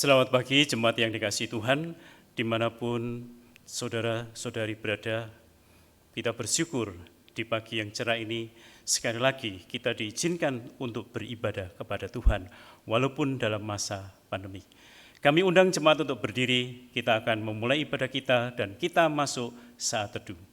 Selamat pagi jemaat yang dikasihi Tuhan, dimanapun saudara-saudari berada. Kita bersyukur di pagi yang cerah ini sekali lagi kita diizinkan untuk beribadah kepada Tuhan walaupun dalam masa pandemi. Kami undang jemaat untuk berdiri, kita akan memulai ibadah kita dan kita masuk saat teduh.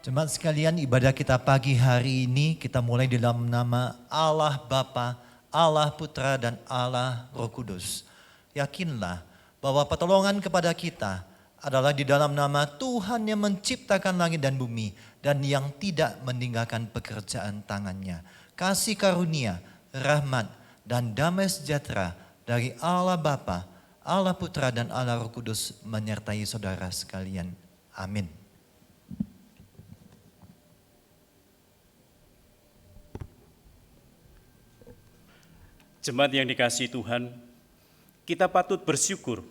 Jemaat sekalian, ibadah kita pagi hari ini kita mulai dalam nama Allah Bapa, Allah Putra dan Allah Roh Kudus. Yakinlah bahwa pertolongan kepada kita adalah di dalam nama Tuhan yang menciptakan langit dan bumi dan yang tidak meninggalkan pekerjaan tangannya. Kasih karunia, rahmat dan damai sejahtera dari Allah Bapa, Allah Putra dan Allah Roh Kudus menyertai saudara sekalian. Amin. Jemaat yang dikasihi Tuhan, kita patut bersyukur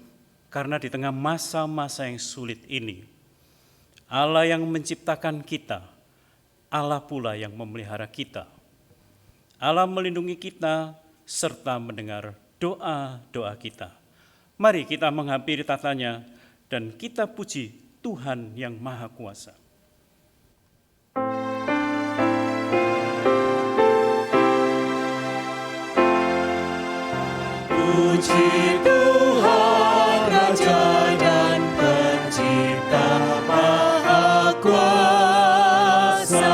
karena di tengah masa-masa yang sulit ini, Allah yang menciptakan kita, Allah pula yang memelihara kita. Allah melindungi kita serta mendengar doa-doa kita. Mari kita menghampiri tatanya dan kita puji Tuhan yang Maha Kuasa. Puji Tuhan Raja dan Pencipta Maha Kuasa.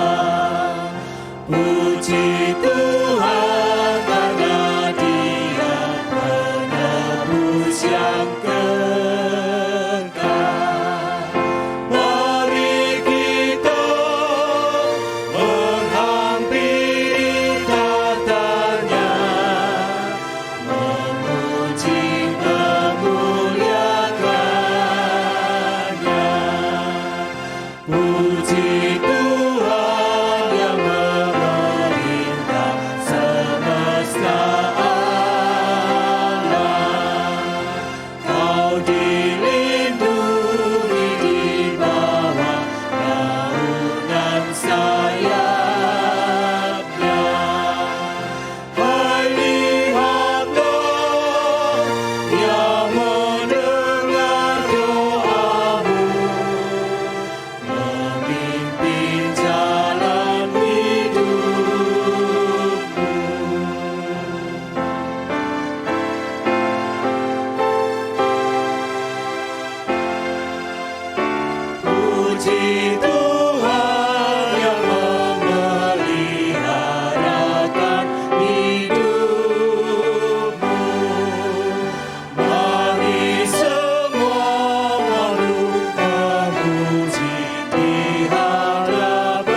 Puji Tuhan karena Dia penebus yang kekal. Mari kita menghampiri tatanya, puji Tuhan yang memerintah semesta alam. Kau dilindungi di bawah naungan sayapnya. Hai, lihatlah yang mendengar doamu, memimpin jalan hidupmu. Puji Tuhan yang memeliharakan hidupmu. Mari semua makhluk memuji di hadapannya.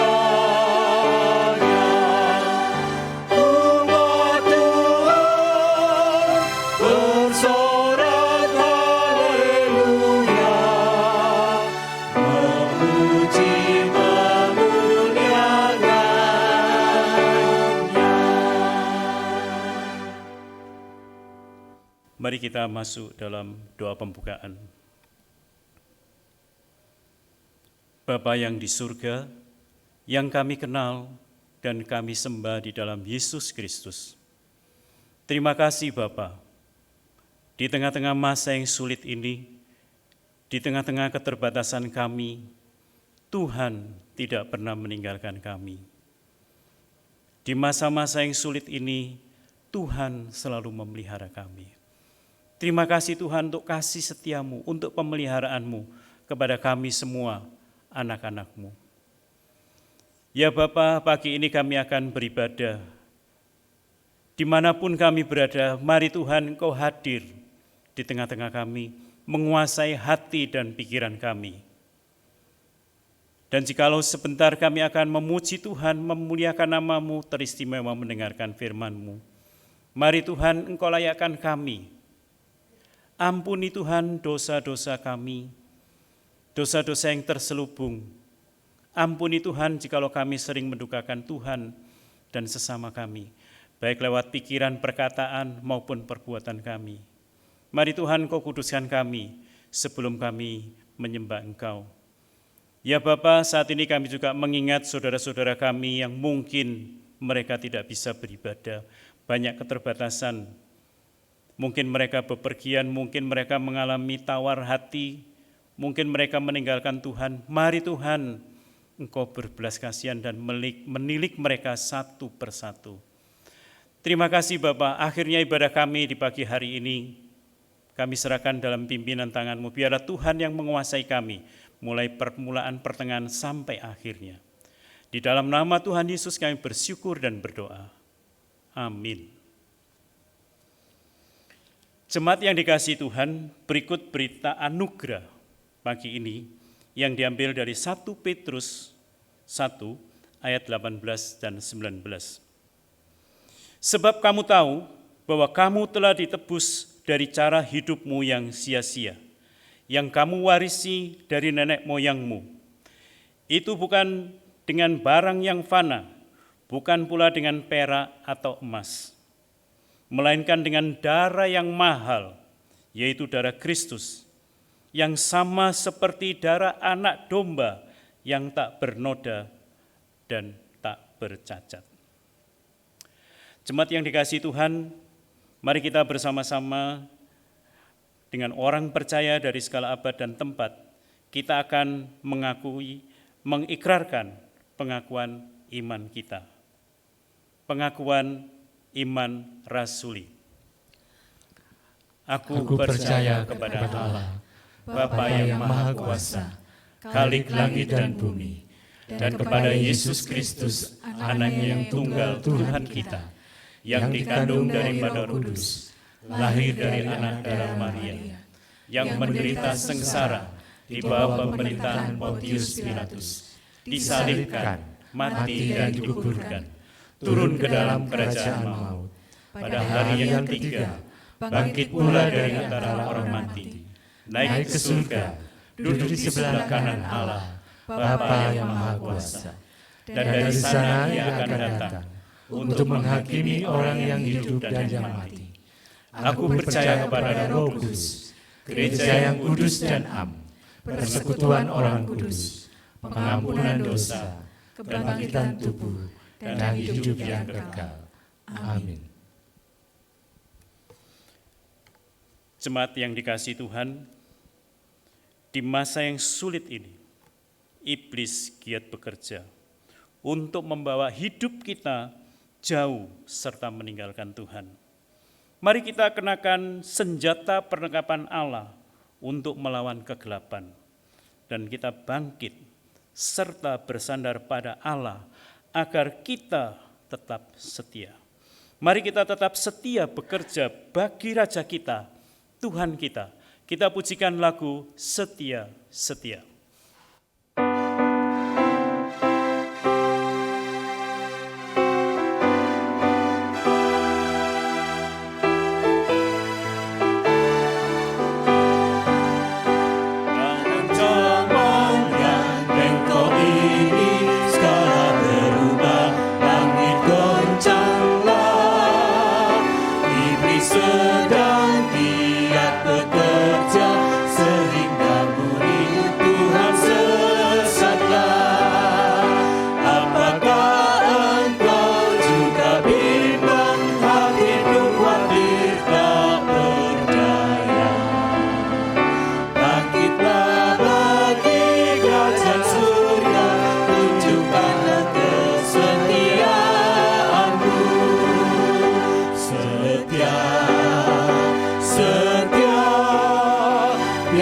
Umat Tuhan bersorak haleluya, memuji memuliakannya. Mari kita masuk dalam doa pembukaan. Bapa yang di surga, yang kami kenal dan kami sembah di dalam Yesus Kristus. Terima kasih Bapa, di tengah-tengah masa yang sulit ini, di tengah-tengah keterbatasan kami, Tuhan tidak pernah meninggalkan kami. Di masa-masa yang sulit ini, Tuhan selalu memelihara kami. Terima kasih Tuhan untuk kasih setiamu, untuk pemeliharaanmu kepada kami semua, anak-anakmu. Ya Bapa, pagi ini kami akan beribadah. Dimanapun kami berada, mari Tuhan Engkau hadir di tengah-tengah kami, menguasai hati dan pikiran kami. Dan jikalau sebentar kami akan memuji Tuhan, memuliakan nama-Mu, teristimewa mendengarkan firman-Mu. Mari Tuhan Engkau layakkan kami. Ampuni Tuhan dosa-dosa kami, dosa-dosa yang terselubung. Ampuni Tuhan jikalau kami sering mendukakan Tuhan dan sesama kami, baik lewat pikiran, perkataan maupun perbuatan kami. Mari Tuhan Engkau kuduskan kami sebelum kami menyembah Engkau. Ya Bapa, saat ini kami juga mengingat saudara-saudara kami yang mungkin mereka tidak bisa beribadah, banyak keterbatasan. Mungkin mereka bepergian, mungkin mereka mengalami tawar hati, mungkin mereka meninggalkan Tuhan. Mari Tuhan, Engkau berbelas kasihan dan menilik mereka satu persatu. Terima kasih Bapa, akhirnya ibadah kami di pagi hari ini kami serahkan dalam pimpinan tangan-Mu. Biarlah Tuhan yang menguasai kami, mulai permulaan, pertengahan, sampai akhirnya. Di dalam nama Tuhan Yesus kami bersyukur dan berdoa. Amin. Jemaat yang dikasihi Tuhan, berikut berita anugerah pagi ini yang diambil dari 1 Petrus 1 ayat 18 dan 19. Sebab kamu tahu bahwa kamu telah ditebus dari cara hidupmu yang sia-sia, yang kamu warisi dari nenek moyangmu. Itu bukan dengan barang yang fana, bukan pula dengan perak atau emas, melainkan dengan darah yang mahal, yaitu darah Kristus, yang sama seperti darah anak domba yang tak bernoda dan tak bercacat. Jemaat yang dikasihi Tuhan, mari kita bersama-sama dengan orang percaya dari segala abad dan tempat, kita akan mengikrarkan pengakuan iman kita. Pengakuan iman rasuli. Aku percaya kepada Allah, Bapa yang Maha Kuasa, Khalik langit dan bumi, dan kepada Yesus Kristus, Anak-Nya yang tunggal Tuhan kita, yang dikandung daripada Roh Kudus, lahir dari anak darah Maria, yang menderita sengsara di bawah pemerintahan Pontius Pilatus, disalibkan, mati dan dikuburkan, turun ke dalam kerajaan maut. Pada hari yang ketiga, bangkit pula dari antara orang mati, naik ke surga, duduk di sebelah kanan Allah, Bapa yang Maha Kuasa. Dan dari sana Ia akan datang untuk menghakimi orang yang hidup dan yang mati. Aku percaya kepada Roh Kudus, gereja yang kudus dan am, persekutuan orang kudus, pengampunan dosa, kebangkitan tubuh, dan hidup yang kekal. Amin. Jemaat yang dikasihi Tuhan, di masa yang sulit ini, iblis giat bekerja untuk membawa hidup kita jauh serta meninggalkan Tuhan. Mari kita kenakan senjata perlengkapan Allah untuk melawan kegelapan, dan kita bangkit serta bersandar pada Allah agar kita tetap setia. Mari kita tetap setia bekerja bagi Raja kita, Tuhan kita. Kita pujikan lagu Setia, Setia. Surya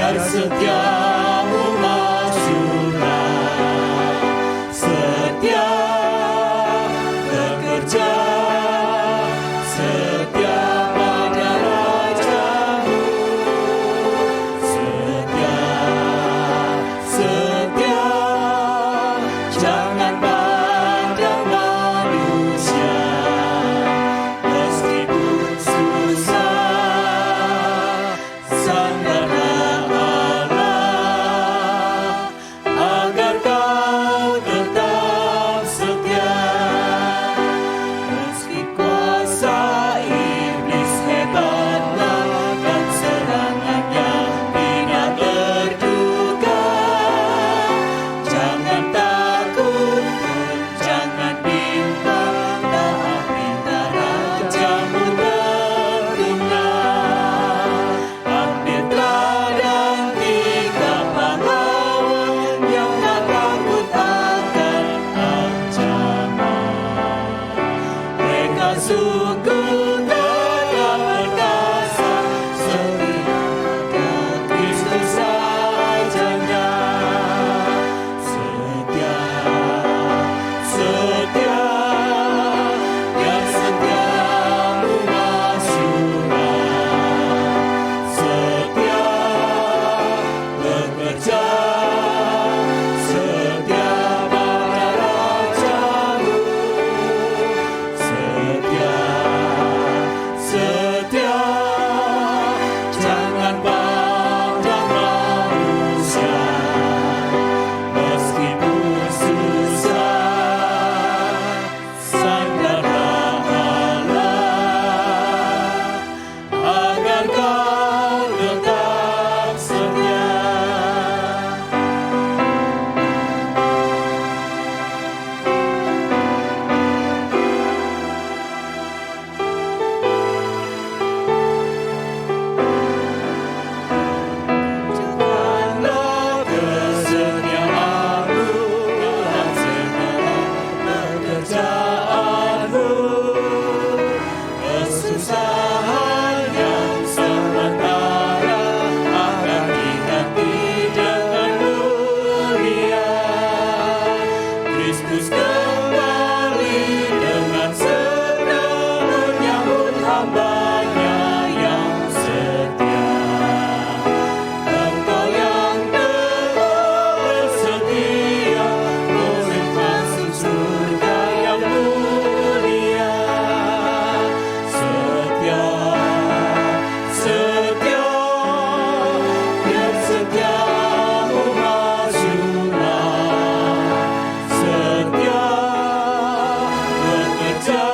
biar setiamu majulah, setia bekerja, setia pada rajamu, setia, setia, jangan pandang manusia, meskipun susah, sandarlah Allah, agar kau tetap setia. Meski kuasa iblis hebatlah dan serangannya tidak terduga, jangan takut pun jangan bimbang, taat perintah rajamu benar. Ambil teladan tiga pahlawan yang tak takut akan ancaman. Mereka sungguh gagah perkasa, setia Kristus rajanya. Setia, setia, biar setiamu majulah, setia bekerja, setia pada rajamu, setia, setia, jangan pandang manusia, meskipun susah, sandarlah Allah, agar kau tetap setia. Tunjukkanlah kesetiaanmu dalam segala pekerjaanmu, kesusahan yang sementara akan diganti dengan mulia. Kristus kembali dengan segera menyambut hamba-Nya yang setia. Engkau yang telah bersedia boleh masuk surga yang mulia. Setia, setia, biar setiamu majulah, setia bekerja,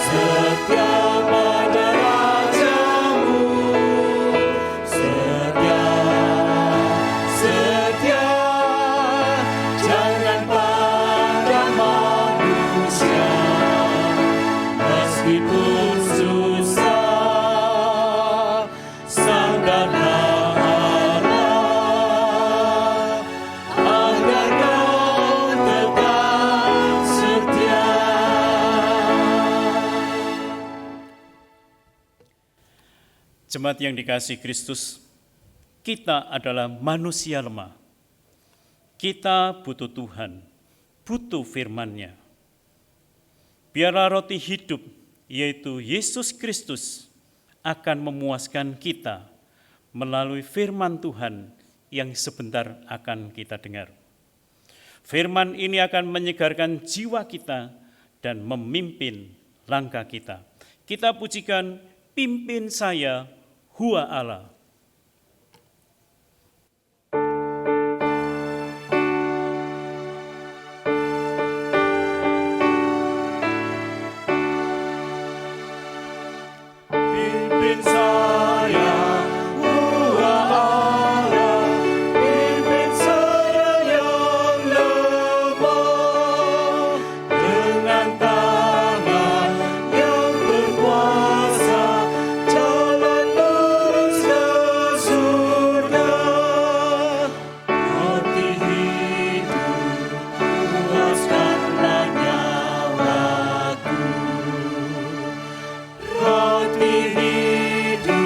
setia pada rajamu, setia, setia, jangan pandang manusia, meskipun susah, sandarlah Allah, agar kau tetap setia. Jemaat yang dikasihi Kristus, kita adalah manusia lemah. Kita butuh Tuhan, butuh firman-Nya. Biarlah roti hidup, yaitu Yesus Kristus, akan memuaskan kita melalui firman Tuhan yang sebentar akan kita dengar. Firman ini akan menyegarkan jiwa kita dan memimpin langkah kita. Kita pujikan, pimpin saya, Hua Allah. Pimpin saya, Hua Allah, pimpin saya yang lemah, dengan tangan yang berkuasa, jalan lurus ke surga. Roti hidup, puaskanlah nyawaku. Roti hidup,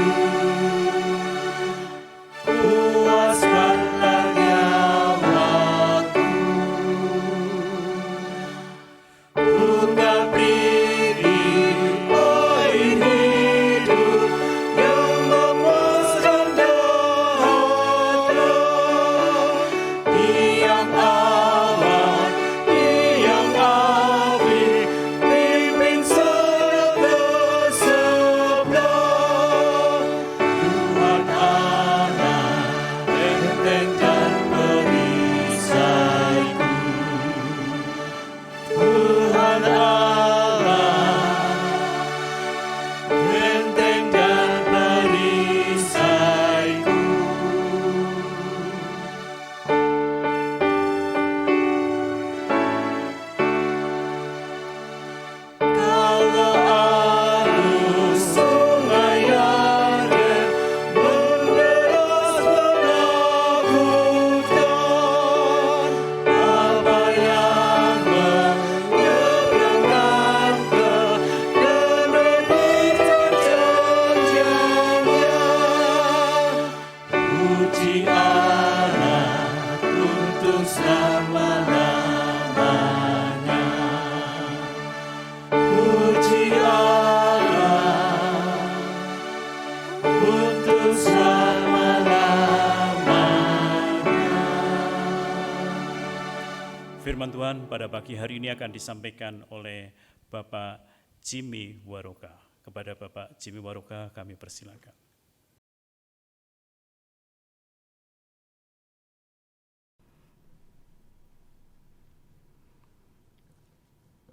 firman Tuhan pada pagi hari ini akan disampaikan oleh Bapak Jimmy Waroka. Kepada Bapak Jimmy Waroka kami persilakan.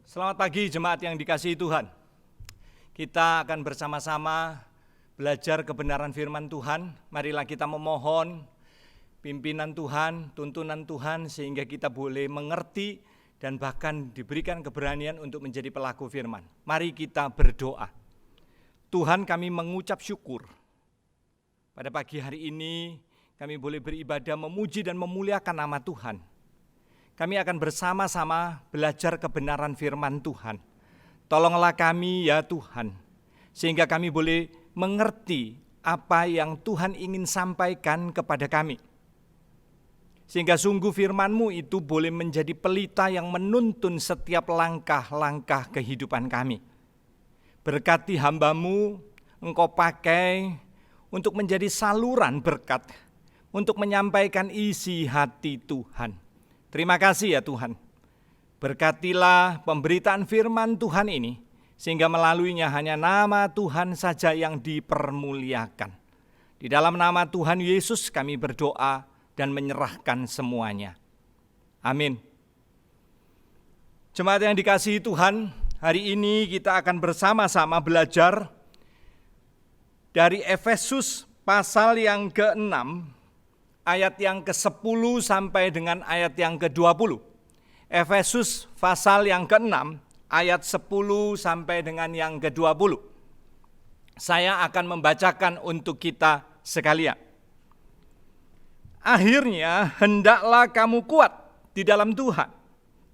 Selamat pagi jemaat yang dikasihi Tuhan. Kita akan bersama-sama belajar kebenaran firman Tuhan. Marilah kita memohon pimpinan Tuhan, tuntunan Tuhan sehingga kita boleh mengerti dan bahkan diberikan keberanian untuk menjadi pelaku firman. Mari kita berdoa. Tuhan, kami mengucap syukur. Pada pagi hari ini kami boleh beribadah memuji dan memuliakan nama Tuhan. Kami akan bersama-sama belajar kebenaran firman Tuhan. Tolonglah kami ya Tuhan, sehingga kami boleh mengerti apa yang Tuhan ingin sampaikan kepada kami. Sehingga sungguh firman-Mu itu boleh menjadi pelita yang menuntun setiap langkah-langkah kehidupan kami. Berkati hamba-Mu, Engkau pakai untuk menjadi saluran berkat, untuk menyampaikan isi hati Tuhan. Terima kasih ya Tuhan. Berkatilah pemberitaan firman Tuhan ini, sehingga melaluinya hanya nama Tuhan saja yang dipermuliakan. Di dalam nama Tuhan Yesus kami berdoa dan menyerahkan semuanya. Amin. Jemaat yang dikasihi Tuhan, hari ini kita akan bersama-sama belajar dari Efesus pasal yang ke-6, ayat yang ke-10 sampai dengan ayat yang ke-20. Efesus pasal yang ke-6, ayat 10 sampai dengan yang ke-20. Saya akan membacakan untuk kita sekalian. Akhirnya hendaklah kamu kuat di dalam Tuhan,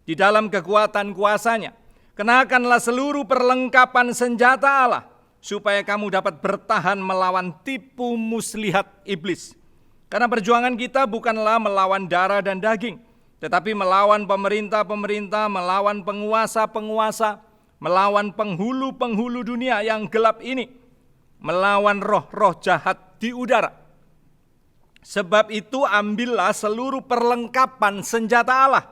di dalam kekuatan kuasa-Nya. Kenakanlah seluruh perlengkapan senjata Allah, supaya kamu dapat bertahan melawan tipu muslihat iblis. Karena perjuangan kita bukanlah melawan darah dan daging, tetapi melawan pemerintah-pemerintah, melawan penguasa-penguasa, melawan penghulu-penghulu dunia yang gelap ini, melawan roh-roh jahat di udara. Sebab itu ambillah seluruh perlengkapan senjata Allah,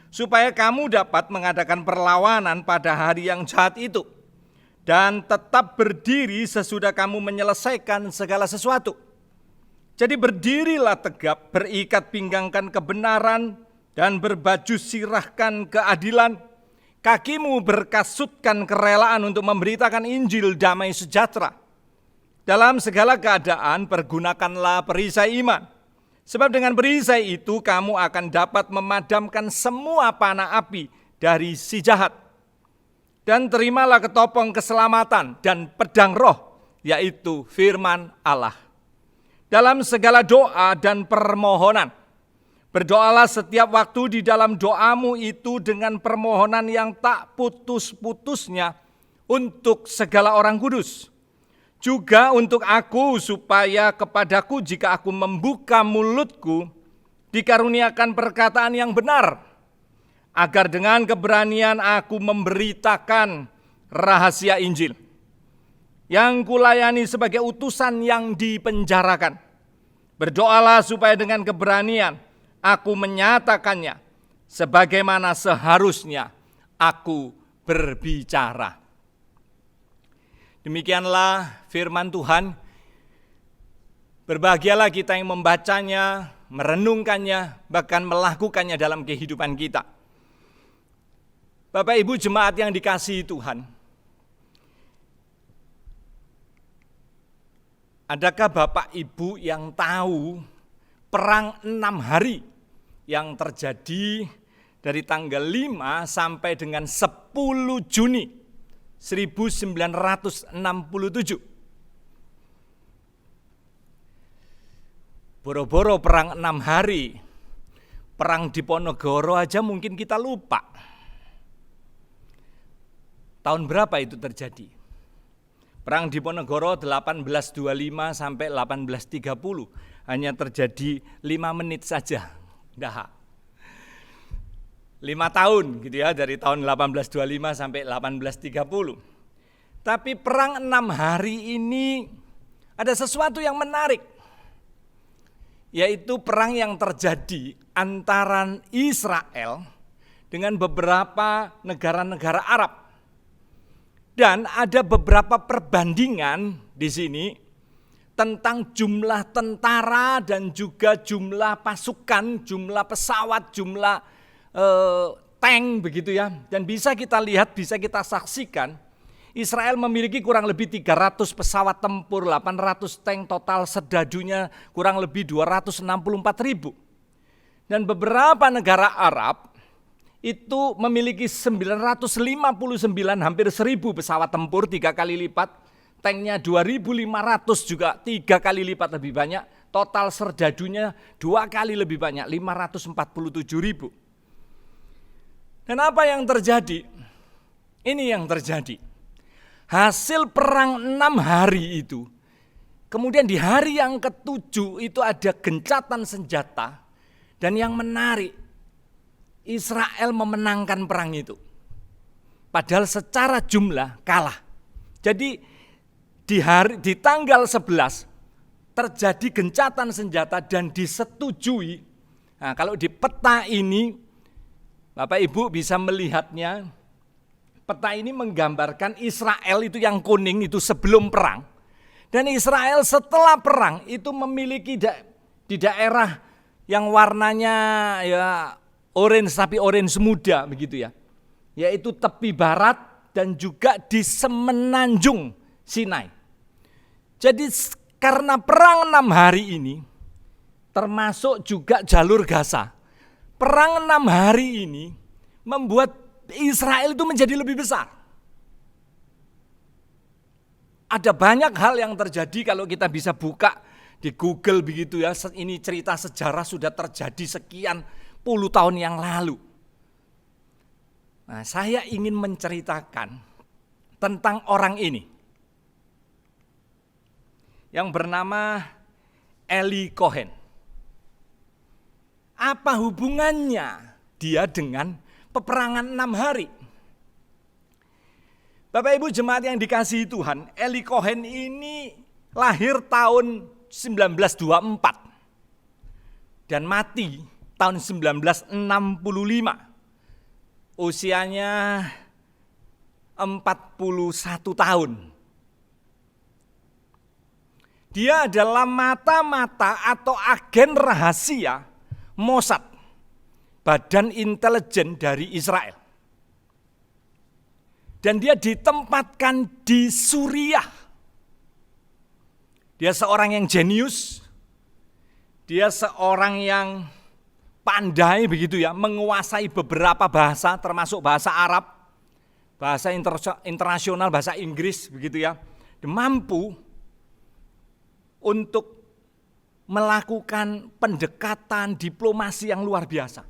supaya kamu dapat mengadakan perlawanan pada hari yang jahat itu, dan tetap berdiri sesudah kamu menyelesaikan segala sesuatu. Jadi berdirilah tegap, berikat pinggangkan kebenaran, dan berbaju sirahkan keadilan. Kakimu berkasutkan kerelaan untuk memberitakan Injil damai sejahtera. Dalam segala keadaan pergunakanlah perisai iman. Sebab dengan perisai itu kamu akan dapat memadamkan semua panah api dari si jahat. Dan terimalah ketopong keselamatan dan pedang roh, yaitu firman Allah. Dalam segala doa dan permohonan, berdoalah setiap waktu di dalam doamu itu dengan permohonan yang tak putus-putusnya untuk segala orang kudus. Juga untuk aku, supaya kepadaku jika aku membuka mulutku, dikaruniakan perkataan yang benar, agar dengan keberanian aku memberitakan rahasia Injil, yang kulayani sebagai utusan yang dipenjarakan. Berdoalah supaya dengan keberanian aku menyatakannya, sebagaimana seharusnya aku berbicara. Demikianlah firman Tuhan. Berbahagialah kita yang membacanya, merenungkannya, bahkan melakukannya dalam kehidupan kita. Bapak Ibu jemaat yang dikasihi Tuhan, adakah Bapak Ibu yang tahu perang 6 hari yang terjadi dari tanggal 5 sampai dengan 10 Juni 1967. Boro-boro perang 6 hari, perang Diponegoro aja mungkin kita lupa. Tahun berapa itu terjadi? Perang Diponegoro 1825 sampai 1830, hanya terjadi 5 menit saja. Dah. 5 tahun gitu ya, dari tahun 1825 sampai 1830. Tapi perang 6 hari ini ada sesuatu yang menarik, yaitu perang yang terjadi antara Israel dengan beberapa negara-negara Arab. Dan ada beberapa perbandingan di sini tentang jumlah tentara dan juga jumlah pasukan, jumlah pesawat, jumlah tank begitu ya. Dan bisa kita lihat, bisa kita saksikan, Israel memiliki kurang lebih 300 pesawat tempur, 800 tank, total serdajunya kurang lebih 264.000. Dan beberapa negara Arab itu memiliki 959, hampir 1.000 pesawat tempur, 3 kali lipat. Tanknya 2.500 juga 3 kali lipat lebih banyak. Total serdajunya 2 kali lebih banyak, 547.000. Dan apa yang terjadi? Ini yang terjadi. Hasil perang 6 hari itu, kemudian di hari yang ke-7 itu ada gencatan senjata. Dan yang menarik, Israel memenangkan perang itu. Padahal secara jumlah kalah. Jadi di tanggal 11 terjadi gencatan senjata dan disetujui. Nah, kalau di peta ini, Bapak Ibu bisa melihatnya. Peta ini menggambarkan Israel itu yang kuning itu sebelum perang. Dan Israel setelah perang itu memiliki di daerah yang warnanya ya orange, tapi orange muda begitu ya. Yaitu tepi barat dan juga di semenanjung Sinai. Jadi karena perang 6 hari ini, termasuk juga jalur Gaza. Perang 6 hari ini membuat Israel itu menjadi lebih besar. Ada banyak hal yang terjadi kalau kita bisa buka di Google begitu ya. Ini cerita sejarah sudah terjadi sekian puluh tahun yang lalu. Nah, saya ingin menceritakan tentang orang ini yang bernama Eli Cohen. Apa hubungannya dia dengan peperangan 6 hari? Bapak Ibu jemaat yang dikasihi Tuhan, Eli Cohen ini lahir tahun 1924 dan mati tahun 1965. Usianya 41 tahun. Dia adalah mata-mata atau agen rahasia Mossad, badan intelijen dari Israel. Dan dia ditempatkan di Suriah. Dia seorang yang jenius. Dia seorang yang pandai begitu ya, menguasai beberapa bahasa termasuk bahasa Arab, bahasa internasional, bahasa Inggris begitu ya. Dan mampu untuk melakukan pendekatan diplomasi yang luar biasa.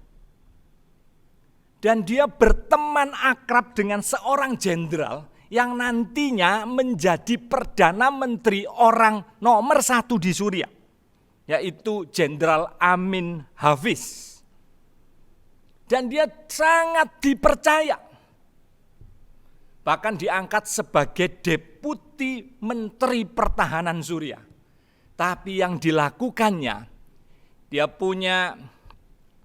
Dan dia berteman akrab dengan seorang jenderal yang nantinya menjadi Perdana Menteri orang nomor 1 di Suriah, yaitu Jenderal Amin Hafiz. Dan dia sangat dipercaya, bahkan diangkat sebagai Deputi Menteri Pertahanan Suriah. Tapi yang dilakukannya, dia punya,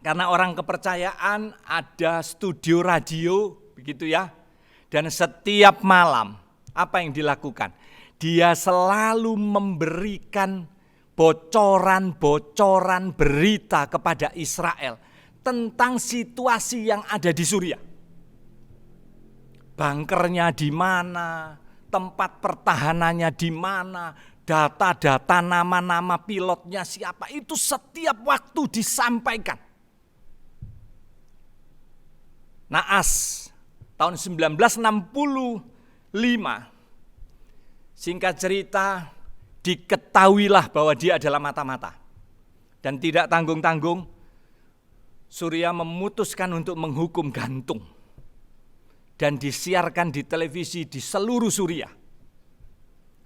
karena orang kepercayaan, ada studio radio begitu ya. Dan setiap malam apa yang dilakukan? Dia selalu memberikan bocoran-bocoran berita kepada Israel tentang situasi yang ada di Suriah. Bunkernya di mana, tempat pertahanannya di mana, data-data nama-nama pilotnya siapa, itu setiap waktu disampaikan. Naas tahun 1965, singkat cerita, diketahuilah bahwa dia adalah mata-mata. Dan tidak tanggung-tanggung, Suriah memutuskan untuk menghukum gantung. Dan disiarkan di televisi di seluruh Suriah.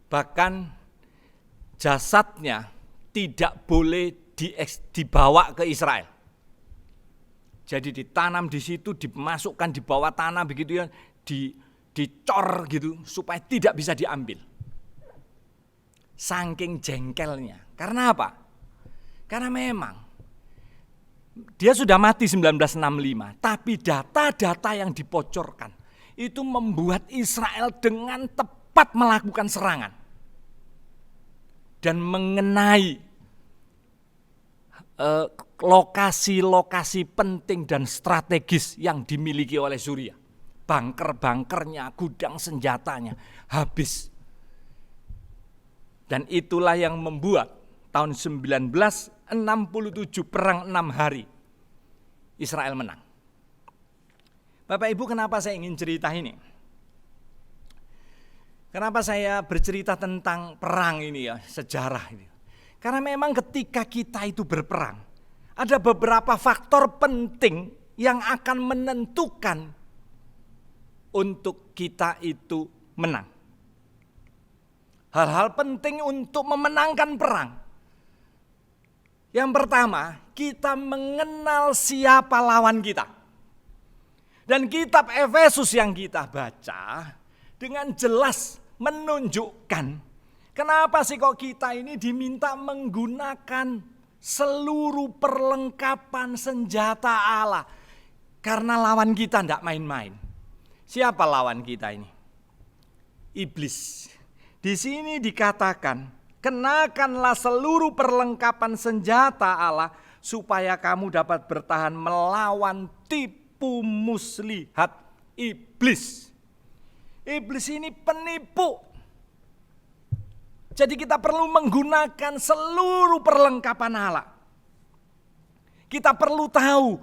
Bahkan jasadnya tidak boleh dibawa ke Israel. Jadi ditanam di situ, dimasukkan di bawah tanah begitu ya, dicor gitu supaya tidak bisa diambil. Saking jengkelnya. Karena apa? Karena Dia sudah mati 1965, tapi data-data yang dibocorkan itu membuat Israel dengan tepat melakukan serangan dan mengenai lokasi-lokasi penting dan strategis yang dimiliki oleh Suriah. Bunker-bunkernya, gudang senjatanya habis. Dan itulah yang membuat tahun 1967 perang 6 hari Israel menang. Bapak Ibu, kenapa saya ingin cerita ini? Kenapa saya bercerita tentang perang ini ya, sejarah ini? Karena memang ketika kita itu berperang, ada beberapa faktor penting yang akan menentukan untuk kita itu menang. Hal-hal penting untuk memenangkan perang. Yang pertama, kita mengenal siapa lawan kita. Dan kitab Efesus yang kita baca dengan jelas menunjukkan kenapa sih kok kita ini diminta menggunakan seluruh perlengkapan senjata Allah. Karena lawan kita tidak main-main. Siapa lawan kita ini? Iblis. Di sini dikatakan, kenakanlah seluruh perlengkapan senjata Allah supaya kamu dapat bertahan melawan tipu muslihat iblis. Iblis ini penipu. Jadi kita perlu menggunakan seluruh perlengkapan Allah. Kita perlu tahu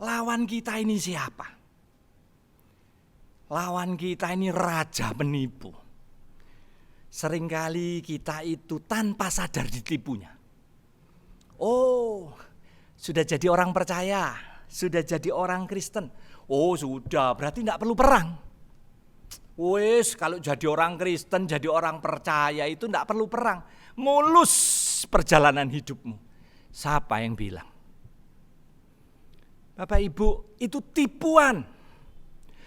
lawan kita ini siapa. Lawan kita ini raja penipu. Seringkali kita itu tanpa sadar ditipunya. Oh, sudah jadi orang percaya, sudah jadi orang Kristen. Oh sudah, berarti tidak perlu perang. Wes, kalau jadi orang Kristen, jadi orang percaya itu tidak perlu perang. Mulus perjalanan hidupmu. Siapa yang bilang? Bapak Ibu, itu tipuan.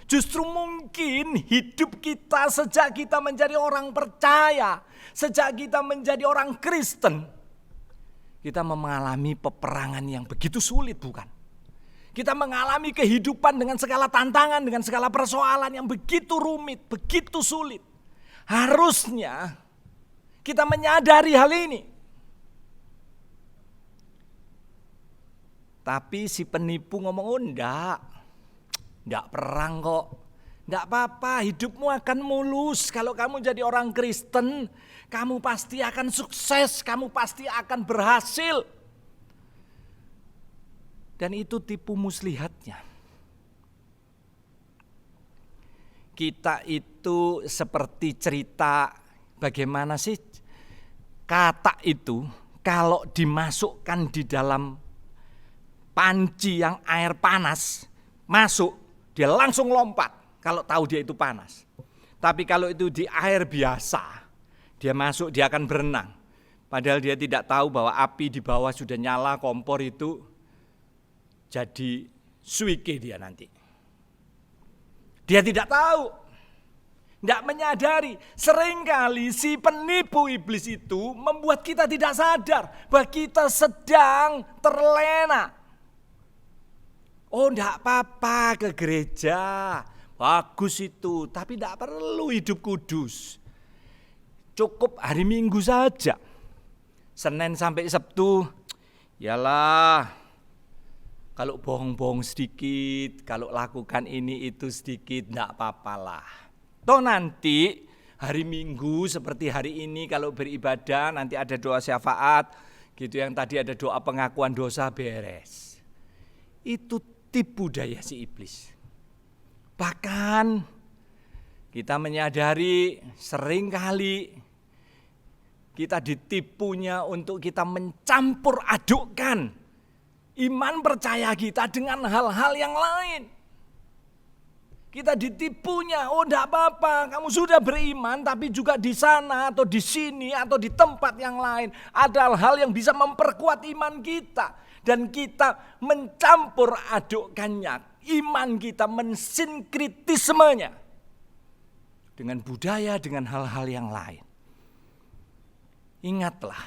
Justru mungkin hidup kita sejak kita menjadi orang percaya, sejak kita menjadi orang Kristen, kita mengalami peperangan yang begitu sulit, bukan? Kita mengalami kehidupan dengan segala tantangan, dengan segala persoalan yang begitu rumit, begitu sulit. Harusnya kita menyadari hal ini. Tapi si penipu ngomong, oh enggak perang kok. Enggak apa-apa, hidupmu akan mulus. Kalau kamu jadi orang Kristen, kamu pasti akan sukses, kamu pasti akan berhasil. Dan itu tipu muslihatnya. Kita itu seperti cerita bagaimana sih katak itu kalau dimasukkan di dalam panci yang air panas, masuk, dia langsung lompat kalau tahu dia itu panas. Tapi kalau itu di air biasa, dia masuk, dia akan berenang. Padahal dia tidak tahu bahwa api di bawah sudah nyala, kompor itu jadi suike dia nanti. Dia tidak tahu, tidak menyadari. Seringkali si penipu iblis itu membuat kita tidak sadar bahwa kita sedang terlena. Oh tidak apa-apa ke gereja, bagus itu, tapi tidak perlu hidup kudus. Cukup hari Minggu saja. Senin sampai Sabtu, yalah. Kalau bohong-bohong sedikit, kalau lakukan ini itu sedikit, enggak apa-apalah. Toh nanti hari Minggu seperti hari ini kalau beribadah nanti ada doa syafaat, gitu yang tadi ada doa pengakuan dosa beres. Itu tipu daya si iblis. Bahkan kita menyadari seringkali kita ditipunya untuk kita mencampur adukkan iman percaya kita dengan hal-hal yang lain. Kita ditipunya, oh enggak apa-apa, kamu sudah beriman tapi juga di sana atau di sini atau di tempat yang lain ada hal yang bisa memperkuat iman kita. Dan kita mencampur adukkannya, iman kita mensinkritismenya dengan budaya, dengan hal-hal yang lain. Ingatlah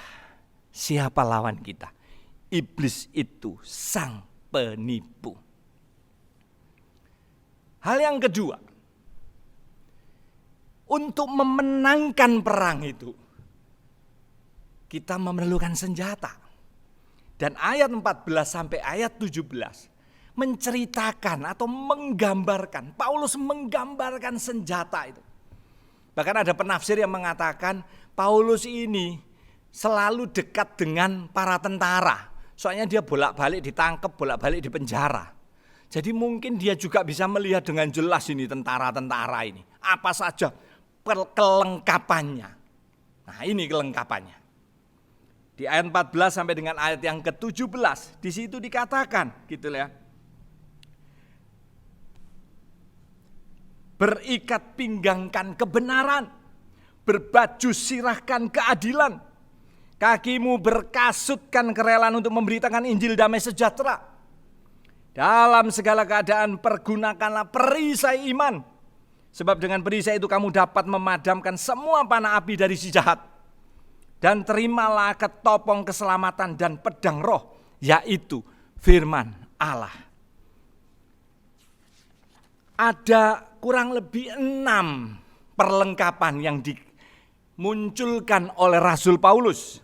siapa lawan kita. iblis itu sang penipu. Hal yang kedua, untuk memenangkan perang itu, kita memerlukan senjata. Dan ayat 14 sampai ayat 17 menceritakan atau menggambarkan, Paulus menggambarkan senjata itu. Bahkan ada penafsir yang mengatakan Paulus ini selalu dekat dengan para tentara. Soalnya dia bolak-balik ditangkap, bolak-balik dipenjara. Jadi mungkin dia juga bisa melihat dengan jelas ini tentara-tentara ini. Apa saja kelengkapannya. Nah, ini kelengkapannya. Di ayat 14 sampai dengan ayat yang ke-17, di situ dikatakan gitu ya. Berikat pinggangkan kebenaran, berbaju sirahkan keadilan, kakimu berkasutkan kerelaan untuk memberitakan Injil damai sejahtera. Dalam segala keadaan pergunakanlah perisai iman, sebab dengan perisai itu kamu dapat memadamkan semua panah api dari si jahat. Dan terimalah ketopong keselamatan dan pedang roh, yaitu firman Allah. Ada kurang lebih 6 perlengkapan yang dimunculkan oleh Rasul Paulus.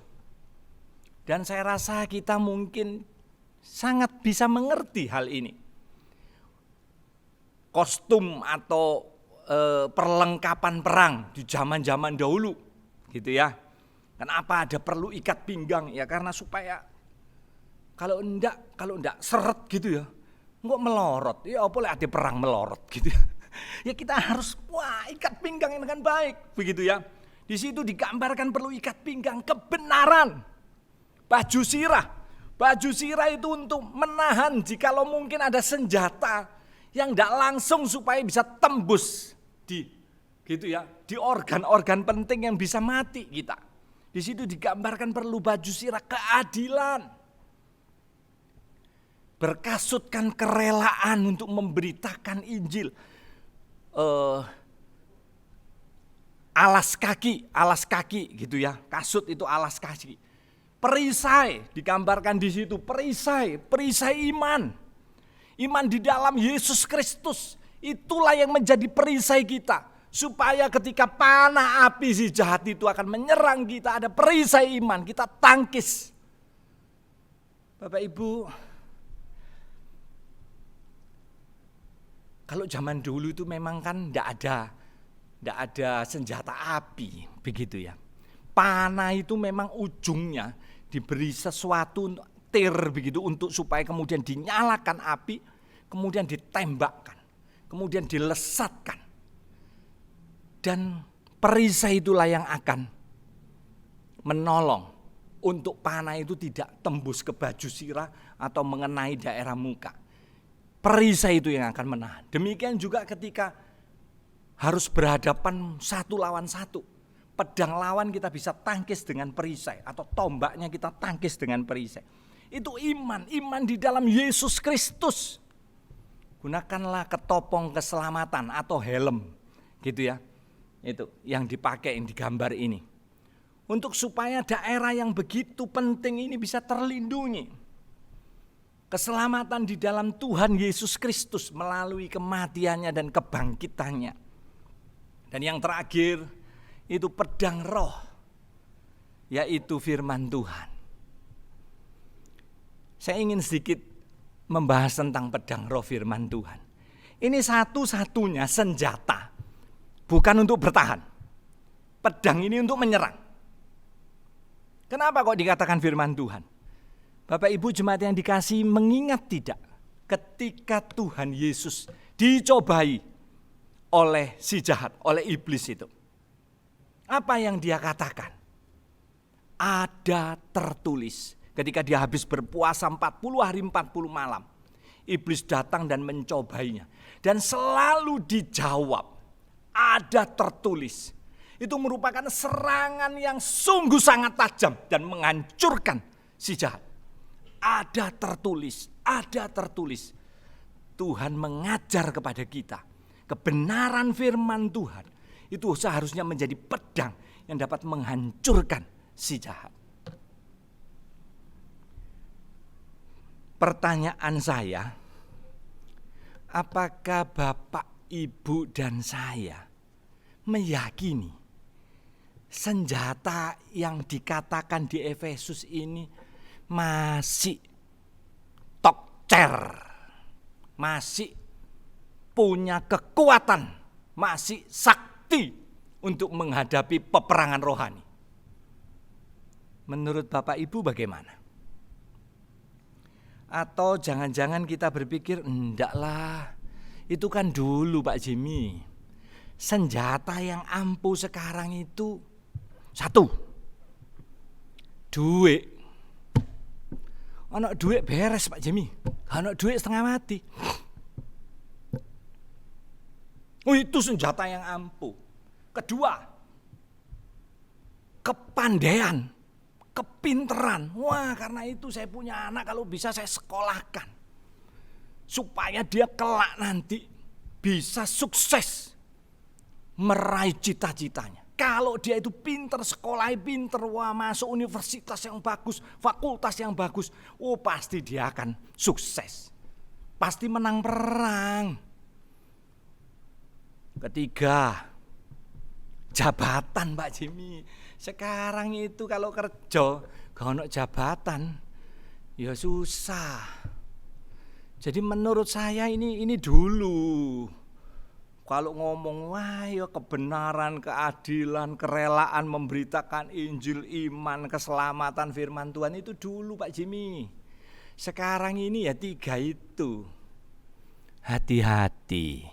Dan saya rasa kita mungkin sangat bisa mengerti hal ini. Kostum atau perlengkapan perang di zaman-zaman dahulu, gitu ya. Kenapa ada perlu ikat pinggang? Ya karena supaya kalau enggak seret gitu ya. Enggak melorot. Ya boleh ada perang melorot gitu ya. Ya kita harus ikat pinggang dengan baik, begitu ya. Di situ digambarkan perlu ikat pinggang kebenaran. Baju sirah. Baju sirah itu untuk menahan jikalau mungkin ada senjata yang enggak langsung supaya bisa tembus di organ-organ penting yang bisa mati kita. Di situ digambarkan perlu baju sirah keadilan. Berkasutkan kerelaan untuk memberitakan Injil. Alas kaki gitu ya. Kasut itu alas kaki. Perisai digambarkan di situ, perisai iman. Iman di dalam Yesus Kristus. Itulah yang menjadi perisai kita. Supaya ketika panah api si jahat itu akan menyerang kita, ada perisai iman, kita tangkis. Bapak Ibu, kalau zaman dulu itu memang kan tidak ada senjata api, begitu ya. Panah itu memang ujungnya diberi sesuatu untuk tir begitu, untuk supaya kemudian dinyalakan api, kemudian ditembakkan, kemudian dilesatkan. Dan perisai itulah yang akan menolong untuk panah itu tidak tembus ke baju sirah atau mengenai daerah muka. Perisai itu yang akan menahan. Demikian juga ketika harus berhadapan satu lawan satu. Pedang lawan kita bisa tangkis dengan perisai, atau tombaknya kita tangkis dengan perisai. Itu iman di dalam Yesus Kristus. Gunakanlah ketopong keselamatan atau helm, gitu ya. Itu yang dipakai, yang digambar ini. Untuk supaya daerah yang begitu penting ini bisa terlindungi. Keselamatan di dalam Tuhan Yesus Kristus melalui kematiannya dan kebangkitannya. Dan yang terakhir itu pedang roh, yaitu firman Tuhan. Saya ingin sedikit membahas tentang pedang roh firman Tuhan. Ini satu-satunya senjata. Bukan untuk bertahan. Pedang ini untuk menyerang. Kenapa kok dikatakan firman Tuhan? Bapak Ibu jemaat yang dikasihi, mengingat tidak ketika Tuhan Yesus dicobai oleh si jahat, oleh iblis itu. Apa yang dia katakan? Ada tertulis. Ketika dia habis berpuasa 40 hari 40 malam. Iblis datang dan mencobainya. Dan selalu dijawab. Ada tertulis. Itu merupakan serangan yang sungguh sangat tajam dan menghancurkan si jahat. Ada tertulis, ada tertulis. Tuhan mengajar kepada kita. Kebenaran firman Tuhan itu seharusnya menjadi pedang yang dapat menghancurkan si jahat. Pertanyaan saya, apakah Bapak, Ibu, dan saya meyakini senjata yang dikatakan di Efesus ini masih tokcer, masih punya kekuatan, masih sakti untuk menghadapi peperangan rohani? Menurut Bapak Ibu bagaimana? Atau jangan-jangan kita berpikir, enggaklah, itu kan dulu Pak Jimmy. Senjata yang ampuh sekarang itu satu, duit. Ono duit beres Pak Jimmy, ono duit setengah mati. Oh, itu senjata yang ampuh. Kedua, kepandaian, kepinteran. Wah, karena itu saya punya anak, kalau bisa saya sekolahkan supaya dia kelak nanti bisa sukses meraih cita-citanya. Kalau dia itu pinter, sekolahnya pinter, wah masuk universitas yang bagus, fakultas yang bagus, oh pasti dia akan sukses, pasti menang perang. Ketiga, jabatan Pak Jimmy. Sekarang itu kalau kerja gak ono jabatan ya susah. Jadi menurut saya ini dulu. Kalau ngomong wah ya kebenaran, keadilan, kerelaan memberitakan Injil, iman, keselamatan, firman Tuhan itu dulu Pak Jimmy. Sekarang ini ya tiga itu. Hati-hati,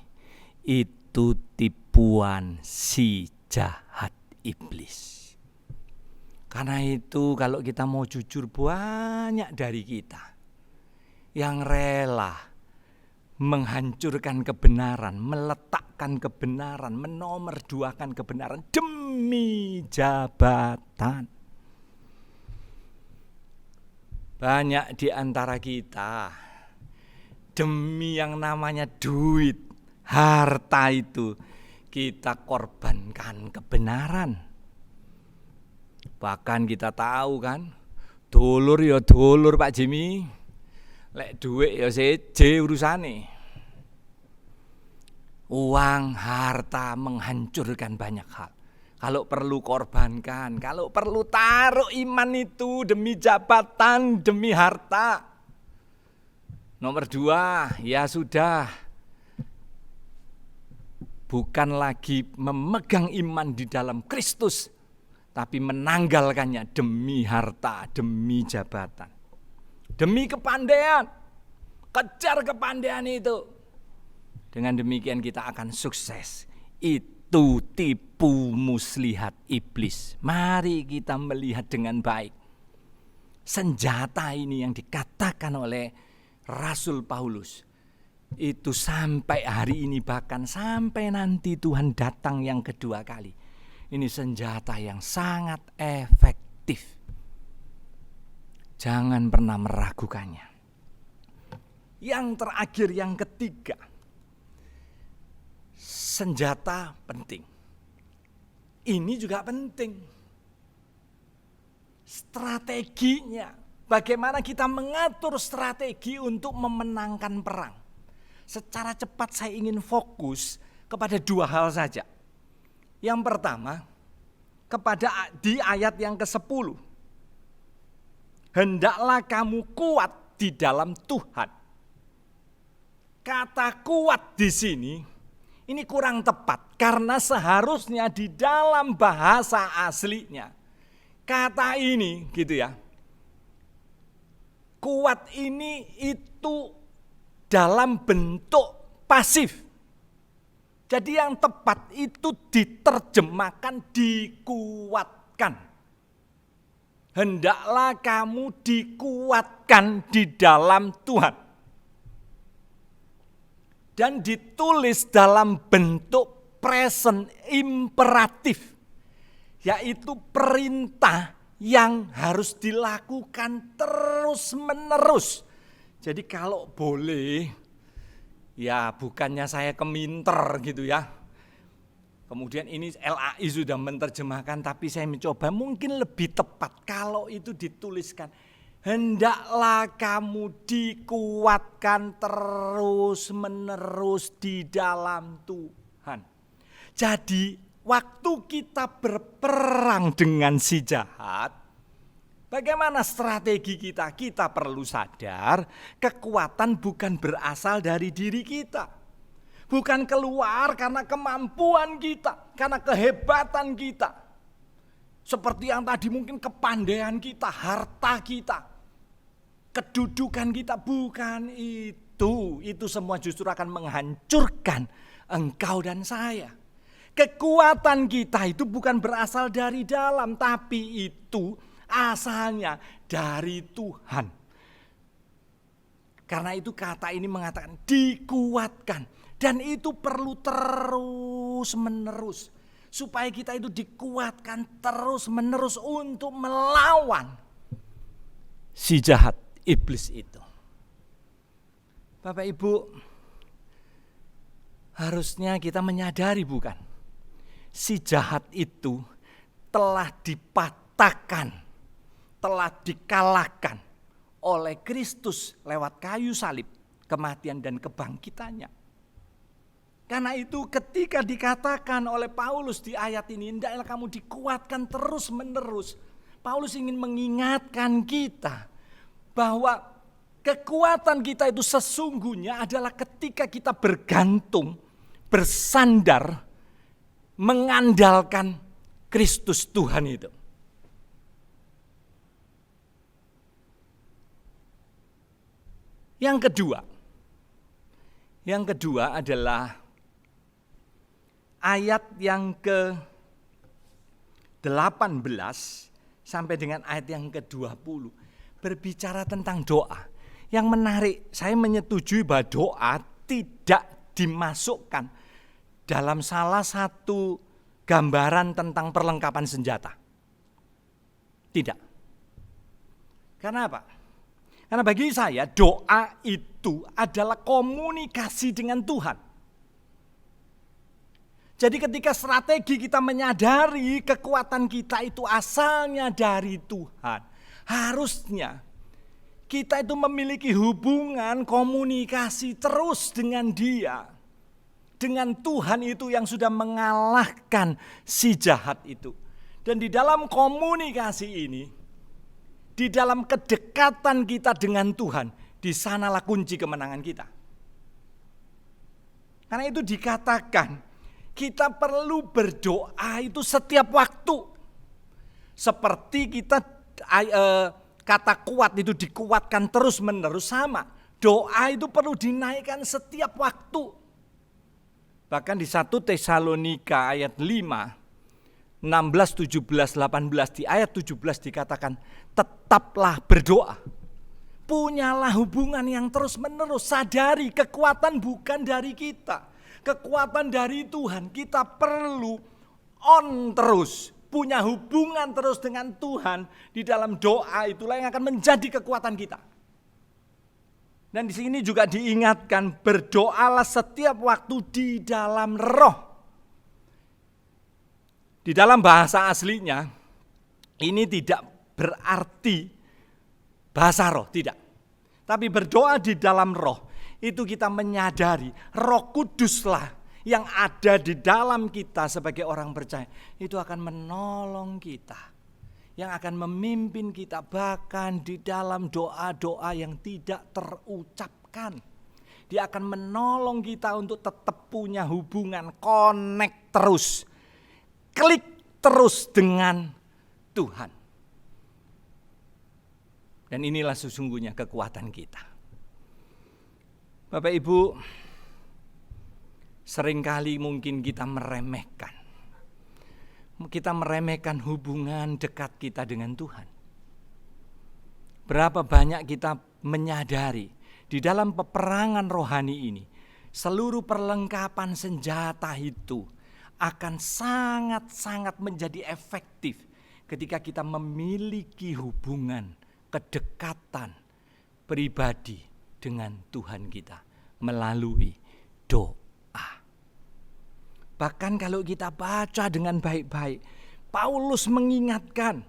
itu tipuan si jahat iblis. Karena itu kalau kita mau jujur, banyak dari kita yang rela menghancurkan kebenaran, meletakkan kebenaran, menomorduakan kebenaran demi jabatan. Banyak di antara kita demi yang namanya duit, harta itu kita korbankan kebenaran. Bahkan kita tahu kan, dulur ya dulur Pak Jimmy, lek duit ya seje urusane. Uang, harta menghancurkan banyak hal. Kalau perlu korbankan, kalau perlu taruh iman itu demi jabatan, demi harta. Nomor 2, ya sudah, bukan lagi memegang iman di dalam Kristus, tapi menanggalkannya demi harta, demi jabatan, demi kepandaian. Kejar kepandaian itu. Dengan demikian kita akan sukses. Itu tipu muslihat iblis. Mari kita melihat dengan baik. Senjata ini yang dikatakan oleh Rasul Paulus, itu sampai hari ini, bahkan sampai nanti Tuhan datang yang kedua kali. Ini senjata yang sangat efektif. Jangan pernah meragukannya. Yang terakhir, yang ketiga, senjata penting. Ini juga penting. Strateginya, bagaimana kita mengatur strategi untuk memenangkan perang. Secara cepat saya ingin fokus kepada 2 hal saja. Yang pertama, di ayat yang ke-10. Hendaklah kamu kuat di dalam Tuhan. Kata kuat di sini, ini kurang tepat. Karena seharusnya di dalam bahasa aslinya, kata ini gitu ya, kuat ini itu dalam bentuk pasif. Jadi yang tepat itu diterjemahkan dikuatkan. Hendaklah kamu dikuatkan di dalam Tuhan. Dan ditulis dalam bentuk present imperatif. Yaitu perintah yang harus dilakukan terus menerus. Jadi kalau boleh, ya bukannya saya keminter gitu ya. Kemudian ini LAI sudah menerjemahkan, tapi saya mencoba mungkin lebih tepat kalau itu dituliskan. hendaklah kamu dikuatkan terus-menerus di dalam Tuhan. Jadi waktu kita berperang dengan si jahat, bagaimana strategi kita? Kita perlu sadar kekuatan bukan berasal dari diri kita. Bukan keluar karena kemampuan kita, karena kehebatan kita. Seperti yang tadi mungkin kepandaian kita, harta kita, kedudukan kita. Bukan itu. Itu semua justru akan menghancurkan engkau dan saya. Kekuatan kita itu bukan berasal dari dalam, tapi itu asalnya dari Tuhan. Karena itu kata ini mengatakan dikuatkan. Dan itu perlu terus menerus. Supaya kita itu dikuatkan terus menerus untuk melawan si jahat iblis itu. Bapak Ibu, harusnya kita menyadari bukan? Si jahat itu telah dipatahkan, telah dikalahkan oleh Kristus lewat kayu salib, kematian dan kebangkitannya. Karena itu ketika dikatakan oleh Paulus di ayat ini, hendaklah kamu dikuatkan terus menerus. Paulus ingin mengingatkan kita bahwa kekuatan kita itu sesungguhnya adalah ketika kita bergantung, bersandar, mengandalkan Kristus Tuhan itu. Yang kedua adalah ayat yang ke-18 sampai dengan ayat yang ke-20 berbicara tentang doa. Yang menarik, saya menyetujui bahwa doa tidak dimasukkan dalam salah satu gambaran tentang perlengkapan senjata. Tidak. Karena apa? Karena bagi saya doa itu adalah komunikasi dengan Tuhan. Jadi ketika strategi kita menyadari kekuatan kita itu asalnya dari Tuhan, harusnya kita itu memiliki hubungan komunikasi terus dengan Dia. Dengan Tuhan itu yang sudah mengalahkan si jahat itu. Dan di dalam komunikasi ini, di dalam kedekatan kita dengan Tuhan, di sanalah kunci kemenangan kita. Karena itu dikatakan, kita perlu berdoa itu setiap waktu. Seperti kita kata kuat itu dikuatkan terus menerus sama. Doa itu perlu dinaikkan setiap waktu. Bahkan di 1 Tesalonika ayat 5, 16, 17, 18 di ayat 17 dikatakan tetaplah berdoa. Punyalah hubungan yang terus menerus. Sadari kekuatan bukan dari kita. Kekuatan dari Tuhan, kita perlu on terus, punya hubungan terus dengan Tuhan. Di dalam doa itulah yang akan menjadi kekuatan kita. Dan di sini juga diingatkan, berdoalah setiap waktu di dalam roh. Di dalam bahasa aslinya, ini tidak berarti bahasa roh, tidak. Tapi berdoa di dalam roh. Itu kita menyadari Roh Kuduslah yang ada di dalam kita sebagai orang percaya. Itu akan menolong kita. Yang akan memimpin kita bahkan di dalam doa-doa yang tidak terucapkan. Dia akan menolong kita untuk tetap punya hubungan, connect terus. Klik terus dengan Tuhan. Dan inilah sesungguhnya kekuatan kita. Bapak Ibu, seringkali mungkin kita meremehkan. Kita meremehkan hubungan dekat kita dengan Tuhan. Berapa banyak kita menyadari di dalam peperangan rohani ini, seluruh perlengkapan senjata itu akan sangat-sangat menjadi efektif ketika kita memiliki hubungan, kedekatan pribadi dengan Tuhan kita melalui doa. Bahkan kalau kita baca dengan baik-baik, Paulus mengingatkan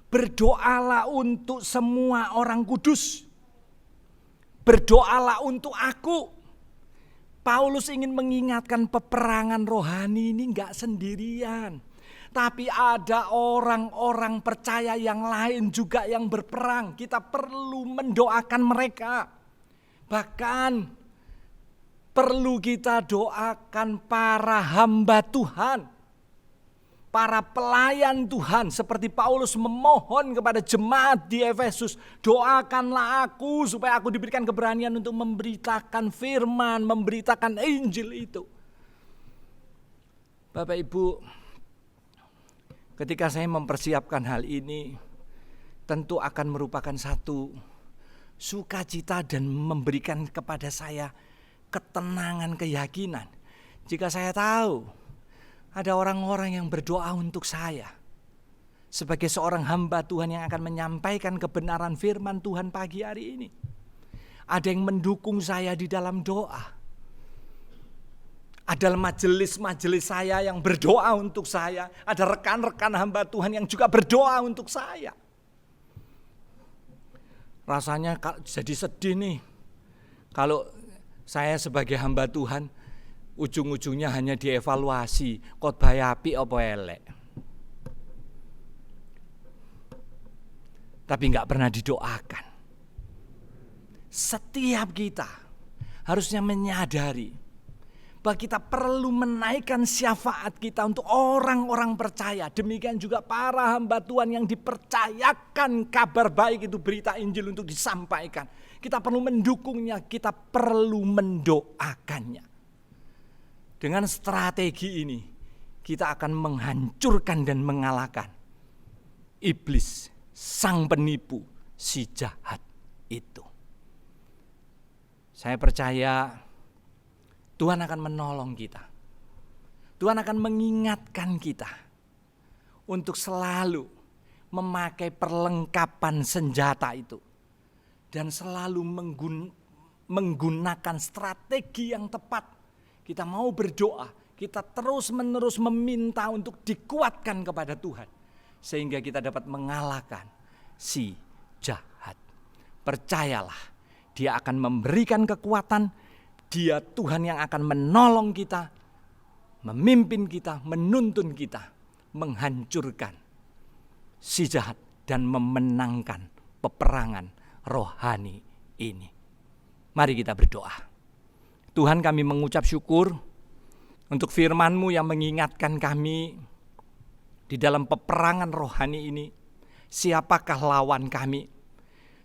Berdoalah untuk semua orang kudus. Berdoalah untuk aku. Paulus ingin mengingatkan peperangan rohani ini enggak sendirian. Tapi ada orang-orang percaya yang lain juga yang berperang. Kita perlu mendoakan mereka. Bahkan perlu kita doakan para hamba Tuhan. Para pelayan Tuhan seperti Paulus memohon kepada jemaat di Efesus. Doakanlah aku supaya aku diberikan keberanian untuk memberitakan firman, memberitakan Injil itu. Bapak Ibu, ketika saya mempersiapkan hal ini, tentu akan merupakan satu sukacita dan memberikan kepada saya ketenangan, keyakinan. Jika saya tahu ada orang-orang yang berdoa untuk saya sebagai seorang hamba Tuhan yang akan menyampaikan kebenaran firman Tuhan pagi hari ini. Ada yang mendukung saya di dalam doa. Ada majelis-majelis saya yang berdoa untuk saya. Ada rekan-rekan hamba Tuhan yang juga berdoa untuk saya. Rasanya jadi sedih nih. Kalau saya sebagai hamba Tuhan, ujung-ujungnya hanya dievaluasi, khotbah apik apa elek. Tapi enggak pernah didoakan. Setiap kita harusnya menyadari bahwa kita perlu menaikkan syafaat kita untuk orang-orang percaya. Demikian juga para hamba Tuhan yang dipercayakan kabar baik itu, berita Injil untuk disampaikan. Kita perlu mendukungnya, kita perlu mendoakannya. Dengan strategi ini, kita akan menghancurkan dan mengalahkan iblis, sang penipu, si jahat itu. Saya percaya Tuhan akan menolong kita. Tuhan akan mengingatkan kita untuk selalu memakai perlengkapan senjata itu. Dan selalu menggunakan strategi yang tepat. Kita mau berdoa, kita terus-menerus meminta untuk dikuatkan kepada Tuhan. Sehingga kita dapat mengalahkan si jahat. Percayalah, Dia akan memberikan kekuatan. Dia Tuhan yang akan menolong kita, memimpin kita, menuntun kita, menghancurkan si jahat dan memenangkan peperangan rohani ini. Mari kita berdoa. Tuhan, kami mengucap syukur untuk firman-Mu yang mengingatkan kami di dalam peperangan rohani ini. Siapakah lawan kami?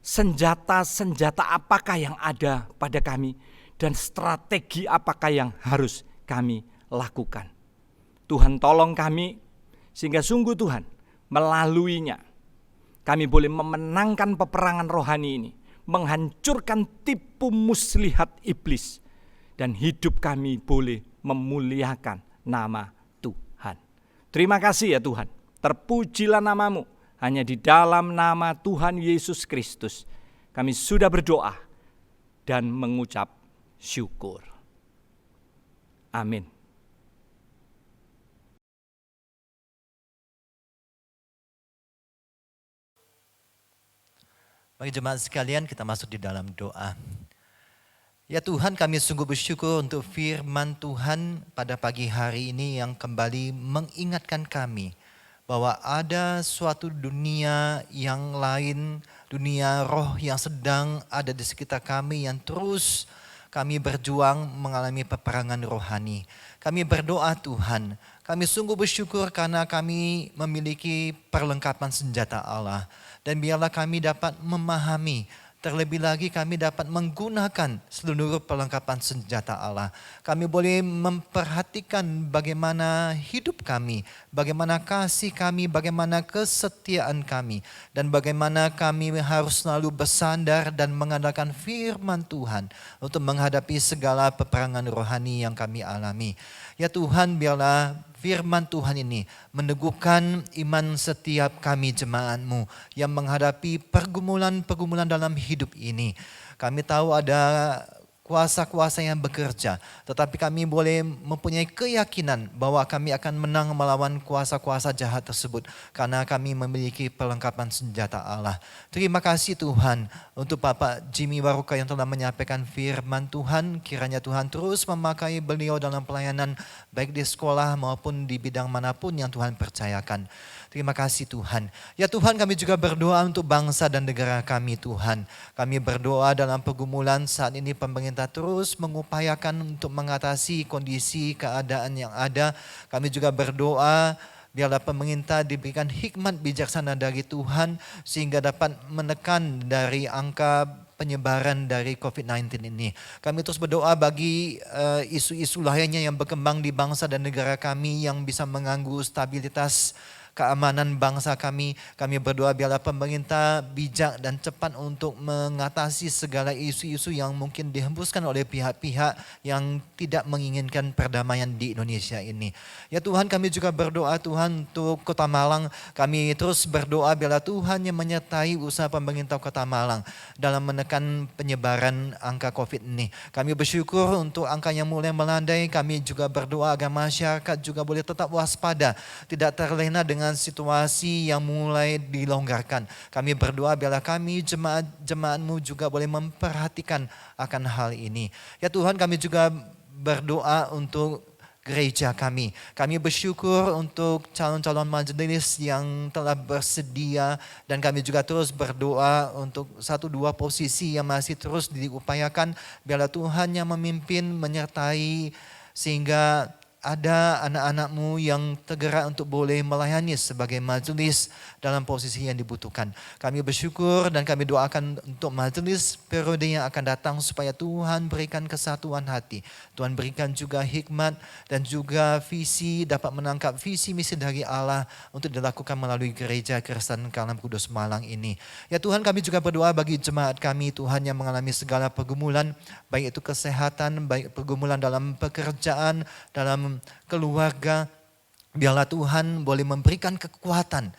Senjata-senjata apakah yang ada pada kami? Dan strategi apakah yang harus kami lakukan? Tuhan, tolong kami sehingga sungguh Tuhan melaluinya kami boleh memenangkan peperangan rohani ini, menghancurkan tipu muslihat iblis, dan hidup kami boleh memuliakan nama Tuhan. Terima kasih ya Tuhan, terpujilah nama-Mu. Hanya di dalam nama Tuhan Yesus Kristus kami sudah berdoa dan mengucap syukur. Amin. Bagi jemaat sekalian, kita masuk di dalam doa. Ya Tuhan, kami sungguh bersyukur untuk firman Tuhan pada pagi hari ini yang kembali mengingatkan kami bahwa ada suatu dunia yang lain, dunia roh yang sedang ada di sekitar kami yang terus kami berjuang mengalami peperangan rohani. Kami berdoa Tuhan, kami sungguh bersyukur karena kami memiliki perlengkapan senjata Allah. Dan biarlah kami dapat memahami, terlebih lagi kami dapat menggunakan seluruh perlengkapan senjata Allah. Kami boleh memperhatikan bagaimana hidup kami, bagaimana kasih kami, bagaimana kesetiaan kami. Dan bagaimana kami harus selalu bersandar dan mengandalkan firman Tuhan untuk menghadapi segala peperangan rohani yang kami alami. Ya Tuhan, biarlah firman Tuhan ini meneguhkan iman setiap kami jemaat-Mu yang menghadapi pergumulan-pergumulan dalam hidup ini. Kami tahu ada kuasa-kuasa yang bekerja, tetapi kami boleh mempunyai keyakinan bahwa kami akan menang melawan kuasa-kuasa jahat tersebut karena kami memiliki perlengkapan senjata Allah. Terima kasih Tuhan untuk Bapak Jimmy Waruka yang telah menyampaikan firman Tuhan. Kiranya Tuhan terus memakai beliau dalam pelayanan baik di sekolah maupun di bidang manapun yang Tuhan percayakan. Terima kasih Tuhan. Ya Tuhan, kami juga berdoa untuk bangsa dan negara kami Tuhan. Kami berdoa dalam pergumulan saat ini pemerintah terus mengupayakan untuk mengatasi kondisi keadaan yang ada. Kami juga berdoa biarlah pemerintah diberikan hikmat bijaksana dari Tuhan sehingga dapat menekan dari angka penyebaran dari COVID-19 ini. Kami terus berdoa bagi isu-isu lainnya yang berkembang di bangsa dan negara kami yang bisa mengganggu stabilitas keamanan bangsa kami. Kami berdoa biarlah pemerintah bijak dan cepat untuk mengatasi segala isu-isu yang mungkin dihembuskan oleh pihak-pihak yang tidak menginginkan perdamaian di Indonesia ini. Ya Tuhan, kami juga berdoa Tuhan untuk Kota Malang. Kami terus berdoa biarlah Tuhan yang menyertai usaha pemerintah Kota Malang dalam menekan penyebaran angka COVID ini. Kami bersyukur untuk angka yang mulai melandai. Kami juga berdoa agar masyarakat juga boleh tetap waspada, tidak terlena dengan situasi yang mulai dilonggarkan. Kami berdoa biarlah kami jemaat-jemaat-Mu juga boleh memperhatikan akan hal ini. Ya Tuhan, kami juga berdoa untuk gereja kami. Kami bersyukur untuk calon-calon majelis yang telah bersedia dan kami juga terus berdoa untuk 1-2 posisi yang masih terus diupayakan. Biarlah Tuhan yang memimpin, menyertai sehingga ada anak-anak-Mu yang tergerak untuk boleh melayani sebagai majelis dalam posisi yang dibutuhkan. Kami bersyukur dan kami doakan untuk majelis periode yang akan datang supaya Tuhan berikan kesatuan hati. Tuhan berikan juga hikmat dan juga visi, dapat menangkap visi misi dari Allah untuk dilakukan melalui gereja Kristen Kalam Kudus Malang ini. Ya Tuhan, kami juga berdoa bagi jemaat kami Tuhan yang mengalami segala pergumulan, baik itu kesehatan, baik pergumulan dalam pekerjaan, dalam keluarga. Biarlah Tuhan boleh memberikan kekuatan,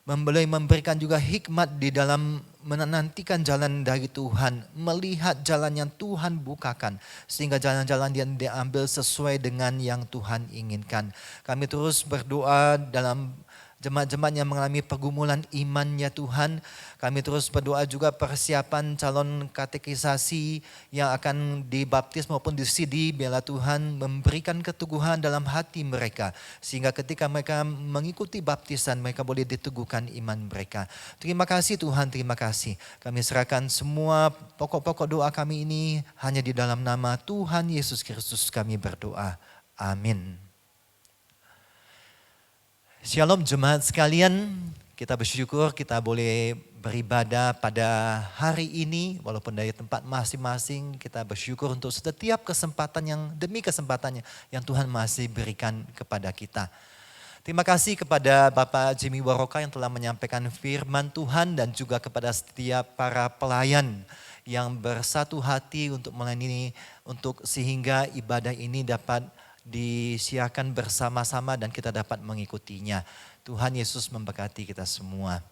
boleh memberikan juga hikmat di dalam menantikan jalan dari Tuhan, melihat jalan yang Tuhan bukakan, sehingga jalan-jalan yang diambil sesuai dengan yang Tuhan inginkan. Kami terus berdoa dalam jemaat-jemaat yang mengalami pergumulan iman ya Tuhan. Kami terus berdoa juga persiapan calon katekisasi yang akan dibaptis maupun disidi. Biarlah Tuhan memberikan keteguhan dalam hati mereka. Sehingga ketika mereka mengikuti baptisan mereka boleh diteguhkan iman mereka. Terima kasih Tuhan, terima kasih. Kami serahkan semua pokok-pokok doa kami ini hanya di dalam nama Tuhan Yesus Kristus kami berdoa. Amin. Shalom jemaat sekalian, kita bersyukur kita boleh beribadah pada hari ini walaupun dari tempat masing-masing. Kita bersyukur untuk setiap kesempatan yang demi kesempatannya yang Tuhan masih berikan kepada kita. Terima kasih kepada Bapak Jimmy Waruka yang telah menyampaikan firman Tuhan dan juga kepada setiap para pelayan yang bersatu hati untuk melayani untuk sehingga ibadah ini dapat disiarkan bersama-sama dan kita dapat mengikutinya. Tuhan Yesus memberkati kita semua.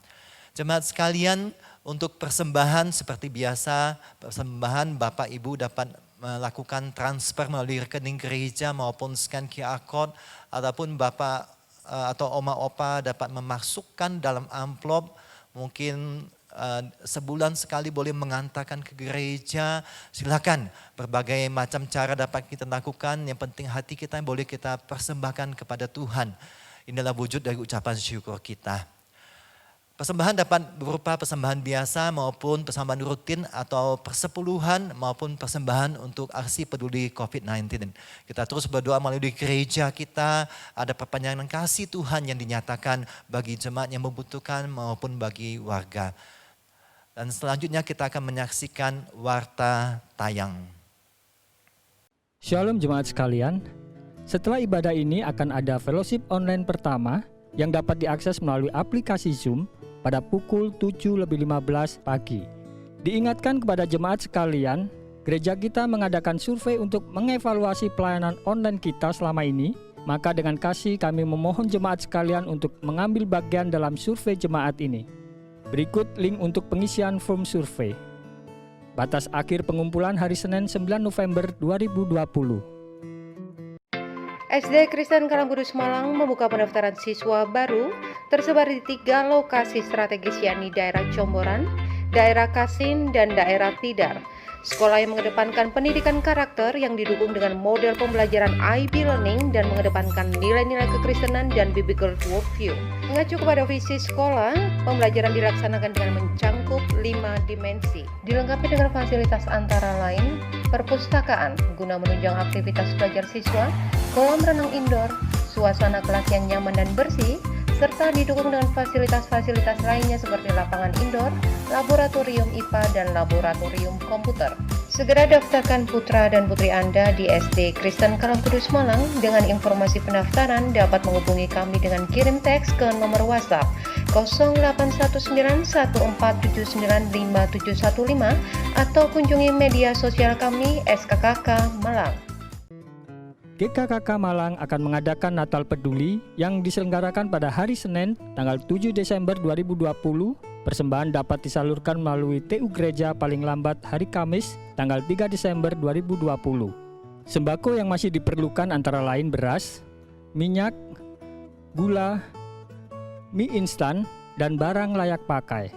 Jemaat sekalian, untuk persembahan seperti biasa, persembahan Bapak Ibu dapat melakukan transfer melalui rekening gereja maupun scan QR code, ataupun Bapak atau Oma Opa dapat memasukkan dalam amplop, mungkin sebulan sekali boleh mengantarkan ke gereja. Silakan, berbagai macam cara dapat kita lakukan. Yang penting hati kita yang boleh kita persembahkan kepada Tuhan. Inilah wujud dari ucapan syukur kita. Persembahan dapat berupa persembahan biasa maupun persembahan rutin atau persepuluhan maupun persembahan untuk aksi peduli COVID-19. Kita terus berdoa melalui gereja kita, ada perpanjangan kasih Tuhan yang dinyatakan bagi jemaat yang membutuhkan maupun bagi warga. Dan selanjutnya kita akan menyaksikan warta tayang. Shalom jemaat sekalian, setelah ibadah ini akan ada fellowship online pertama yang dapat diakses melalui aplikasi Zoom pada pukul 7:15 pagi. Diingatkan kepada jemaat sekalian, gereja kita mengadakan survei untuk mengevaluasi pelayanan online kita selama ini, maka dengan kasih kami memohon jemaat sekalian untuk mengambil bagian dalam survei jemaat ini. Berikut link untuk pengisian form survei. Batas akhir pengumpulan hari Senin 9 November 2020. SD Kristen Kalangkudus Malang membuka pendaftaran siswa baru tersebar di 3 lokasi strategis, yakni daerah Comboran, daerah Kasin, dan daerah Tidar. Sekolah yang mengedepankan pendidikan karakter yang didukung dengan model pembelajaran IB Learning dan mengedepankan nilai-nilai kekristenan dan biblical worldview. Mengacu kepada visi sekolah, pembelajaran dilaksanakan dengan mencangkup 5 dimensi. Dilengkapi dengan fasilitas antara lain perpustakaan guna menunjang aktivitas belajar siswa, kolam renang indoor, suasana kelas yang nyaman dan bersih, serta didukung dengan fasilitas-fasilitas lainnya seperti lapangan indoor, laboratorium IPA, dan laboratorium komputer. Segera daftarkan putra dan putri Anda di SD Kristen Kalangkudus Malang. Dengan informasi pendaftaran dapat menghubungi kami dengan kirim teks ke nomor WhatsApp 081914795715 atau kunjungi media sosial kami SKKK Malang. GKKK Malang akan mengadakan Natal Peduli yang diselenggarakan pada hari Senin, tanggal 7 Desember 2020. Persembahan dapat disalurkan melalui TU Gereja paling lambat hari Kamis, tanggal 3 Desember 2020. Sembako yang masih diperlukan antara lain beras, minyak, gula, mie instan, dan barang layak pakai.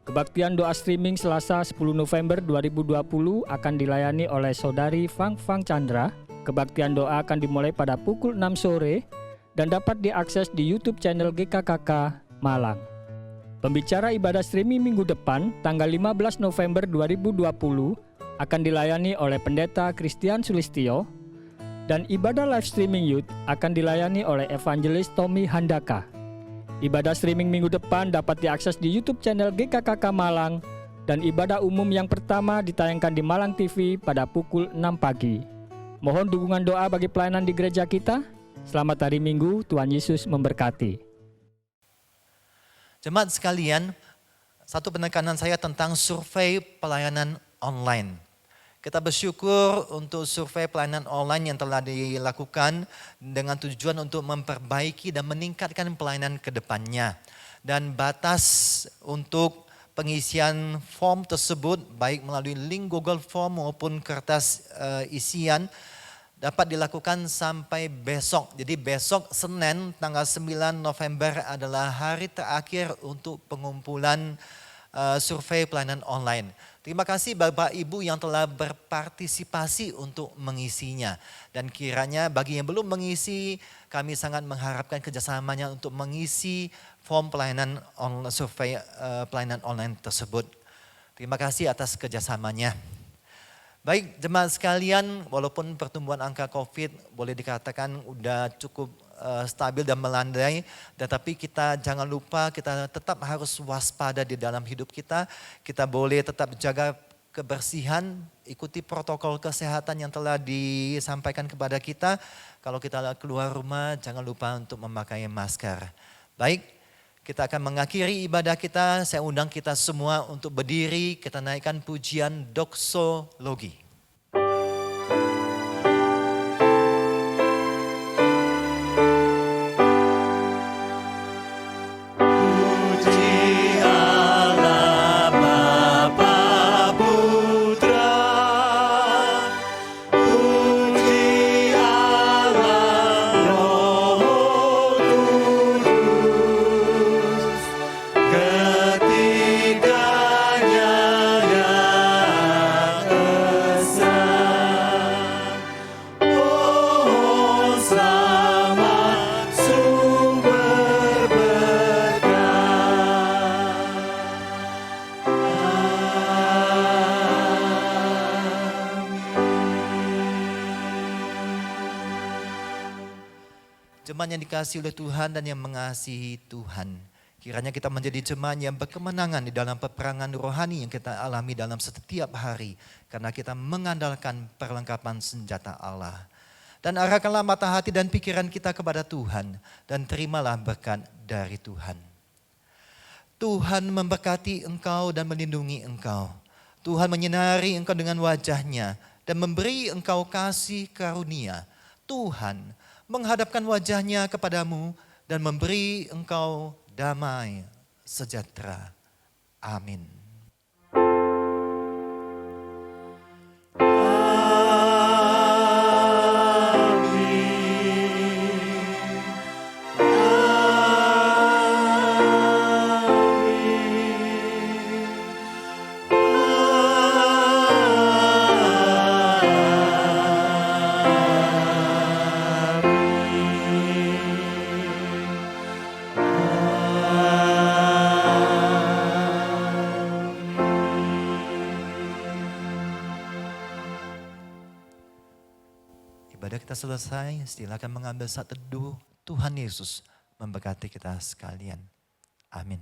Kebaktian doa streaming Selasa 10 November 2020 akan dilayani oleh Saudari Fang Chandra. Kebaktian doa akan dimulai pada pukul 6 sore dan dapat diakses di YouTube channel GKKK Malang. Pembicara ibadah streaming minggu depan, tanggal 15 November 2020, akan dilayani oleh Pendeta Christian Sulistyo, dan ibadah live streaming youth akan dilayani oleh Evangelis Tommy Handaka. Ibadah streaming minggu depan dapat diakses di YouTube channel GKKK Malang, dan ibadah umum yang pertama ditayangkan di Malang TV pada pukul 6 pagi. Mohon dukungan doa bagi pelayanan di gereja kita. Selamat hari Minggu, Tuhan Yesus memberkati. Jemaat sekalian, satu penekanan saya tentang survei pelayanan online. Kita bersyukur untuk survei pelayanan online yang telah dilakukan dengan tujuan untuk memperbaiki dan meningkatkan pelayanan ke depannya. Dan batas untuk pengisian form tersebut, baik melalui link Google Form maupun kertas isian, dapat dilakukan sampai besok. Jadi besok Senin tanggal 9 November adalah hari terakhir untuk pengumpulan survei pelayanan online. Terima kasih Bapak Ibu yang telah berpartisipasi untuk mengisinya. Dan kiranya bagi yang belum mengisi, kami sangat mengharapkan kerjasamanya untuk mengisi form pelayanan survei pelayanan online tersebut. Terima kasih atas kerjasamanya. Baik jemaat sekalian, walaupun pertumbuhan angka COVID boleh dikatakan sudah cukup stabil dan melandai, tetapi kita jangan lupa kita tetap harus waspada di dalam hidup kita. Kita boleh tetap jaga kebersihan, ikuti protokol kesehatan yang telah disampaikan kepada kita. Kalau kita keluar rumah jangan lupa untuk memakai masker. Baik, kita akan mengakhiri ibadah kita. Saya undang kita semua untuk berdiri, kita naikkan pujian doksologi. Jemaat yang dikasihi oleh Tuhan dan yang mengasihi Tuhan. Kiranya kita menjadi jemaat yang berkemenangan di dalam peperangan rohani yang kita alami dalam setiap hari. Karena kita mengandalkan perlengkapan senjata Allah. Dan arahkanlah mata hati dan pikiran kita kepada Tuhan. Dan terimalah berkat dari Tuhan. Tuhan memberkati engkau dan melindungi engkau. Tuhan menyinari engkau dengan wajah-Nya dan memberi engkau kasih karunia. Tuhan menghadapkan wajah-Nya kepadamu dan memberi engkau damai sejahtera. Amin. selesai, silakan mengambil saat teduh. Tuhan Yesus memberkati kita sekalian. Amin.